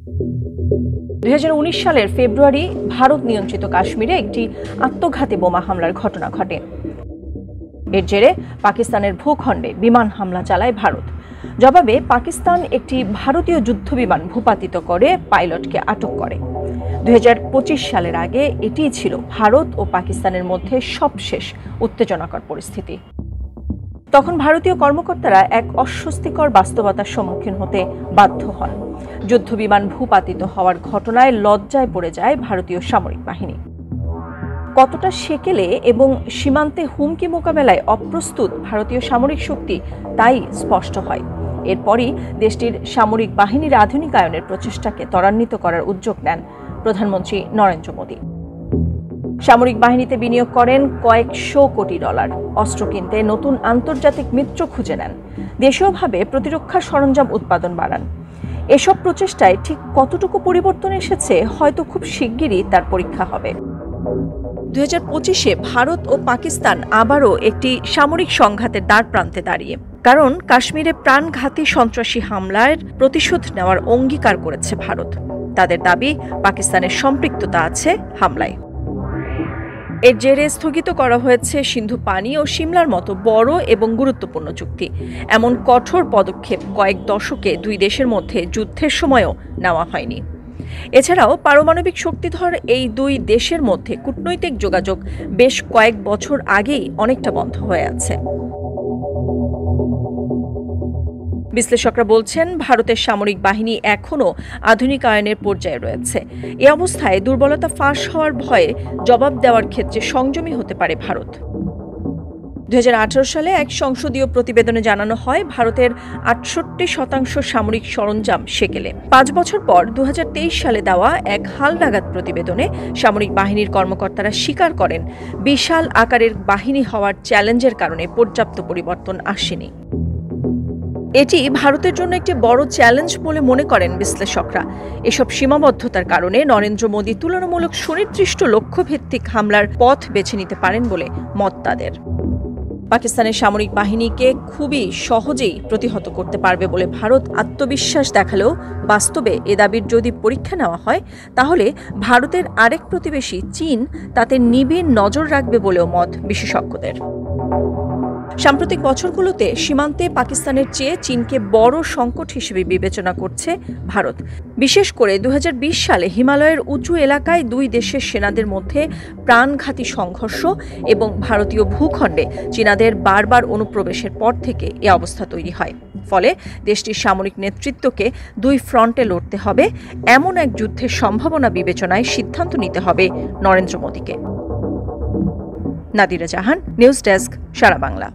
2019 সালের ফেব্রুয়ারি ভারত নিয়ন্ত্রিত কাশ্মীরে একটি আত্মঘাতী বোমা হামলার ঘটনা ঘটে। এর জেরে পাকিস্তানের ভূখণ্ডে বিমান হামলা চালায় ভারত। জবাবে পাকিস্তান একটি ভারতীয় যুদ্ধবিমান ভূপাতিত করে পাইলটকে আটক করে। 2025 সালের আগে এটিই ছিল ভারত ও পাকিস্তানের মধ্যে সবশেষ উত্তেজনাকর পরিস্থিতি। তখন ভারতীয় কর্মকর্তারা এক অস্বস্তিকর বাস্তবতার সম্মুখীন হতে বাধ্য হন। যুদ্ধবিমান ভূপাতিত হওয়ার ঘটনায় লজ্জায় পড়ে যায় ভারতীয় সামরিক বাহিনী। কতটা সেকেলে এবং সীমান্তে হুমকি মোকাবেলায় অপ্রস্তুত ভারতীয় সামরিক শক্তি তাই স্পষ্ট হয়। এরপরই দেশটির সামরিক বাহিনীর আধুনিকায়নের প্রচেষ্টাকে ত্বরান্বিত করার উদ্যোগ নেন প্রধানমন্ত্রী নরেন্দ্র মোদী। সামরিক বাহিনীতে বিনিয়োগ করেন কয়েকশো কোটি ডলার, অস্ত্র কিনতে নতুন আন্তর্জাতিক মিত্র খুঁজে নেন, দেশীয়ভাবে প্রতিরক্ষা সরঞ্জাম উৎপাদন বাড়ান। এসব প্রচেষ্টায় ঠিক কতটুকু পরিবর্তন এসেছে হয়তো খুব শিগগিরই তার পরীক্ষা হবে। 2025-এ ভারত ও পাকিস্তান আবারও একটি সামরিক সংঘাতের দ্বারপ্রান্তে দাঁড়িয়ে, কারণ কাশ্মীরে প্রাণঘাতী সন্ত্রাসী হামলার প্রতিশোধ নেওয়ার অঙ্গীকার করেছে ভারত। তাদের দাবি পাকিস্তানের সম্পৃক্ততা আছে হামলায়। এর জেরে স্থগিত করা হয়েছে সিন্ধু পানি ও সিমলার মতো বড় এবং গুরুত্বপূর্ণ চুক্তি। এমন কঠোর পদক্ষেপ কয়েক দশকে দুই দেশের মধ্যে যুদ্ধের সময়ও নেওয়া হয়নি। এছাড়াও পারমাণবিক শক্তিধর এই দুই দেশের মধ্যে কূটনৈতিক যোগাযোগ বেশ কয়েক বছর আগেই অনেকটা বন্ধ হয়ে আছে। বিশ্লেষকরা বলছেন, ভারতের সামরিক বাহিনী এখনও আধুনিকায়নের পর্যায়ে রয়েছে। এ অবস্থায় দুর্বলতা ফাঁস হওয়ার ভয়ে জবাব দেওয়ার ক্ষেত্রে সংযমী হতে পারে ভারত। 2018 সালে এক সংসদীয় প্রতিবেদনে জানানো হয়, ভারতের 68% সামরিক সরঞ্জাম সেকেলে। 5 বছর পর 2023 সালে দেওয়া এক হালনাগাদ প্রতিবেদনে সামরিক বাহিনীর কর্মকর্তারা স্বীকার করেন, বিশাল আকারের বাহিনী হওয়ার চ্যালেঞ্জের কারণে পর্যাপ্ত পরিবর্তন আসেনি। এটি ভারতের জন্য একটি বড় চ্যালেঞ্জ বলে মনে করেন বিশ্লেষকরা। এসব সীমাবদ্ধতার কারণে নরেন্দ্র মোদী তুলনামূলক সুনির্দিষ্ট লক্ষ্যভিত্তিক হামলার পথ বেছে নিতে পারেন বলে মত তাদের। পাকিস্তানের সামরিক বাহিনীকে খুবই সহজেই প্রতিহত করতে পারবে বলে ভারত আত্মবিশ্বাস দেখালেও বাস্তবে এ দাবির যদি পরীক্ষা নেওয়া হয়, তাহলে ভারতের আরেক প্রতিবেশী চীন তাতে নিবিড় নজর রাখবে বলেও মত বিশেষজ্ঞদের। সাম্প্রতিক বছরগুলোতে সীমান্তে পাকিস্তানের চেয়ে চীনকে বড় সংকট হিসেবে বিবেচনা করছে ভারত। বিশেষ করে 2020 সালে হিমালয়ের উঁচু এলাকায় দুই দেশের সেনাদের মধ্যে প্রাণঘাতী সংঘর্ষ এবং ভারতীয় ভূখণ্ডে চীনাদের বারবার অনুপ্রবেশের পর থেকে এ অবস্থা তৈরি হয়। ফলে দেশটির সামরিক নেতৃত্বকে দুই ফ্রন্টে লড়তে হবে। এমন এক যুদ্ধের সম্ভাবনা বিবেচনায় সিদ্ধান্ত নিতে হবে নরেন্দ্র মোদীকে। নাদিরা জাহান, নিউজ ডেস্ক, সারা বাংলা।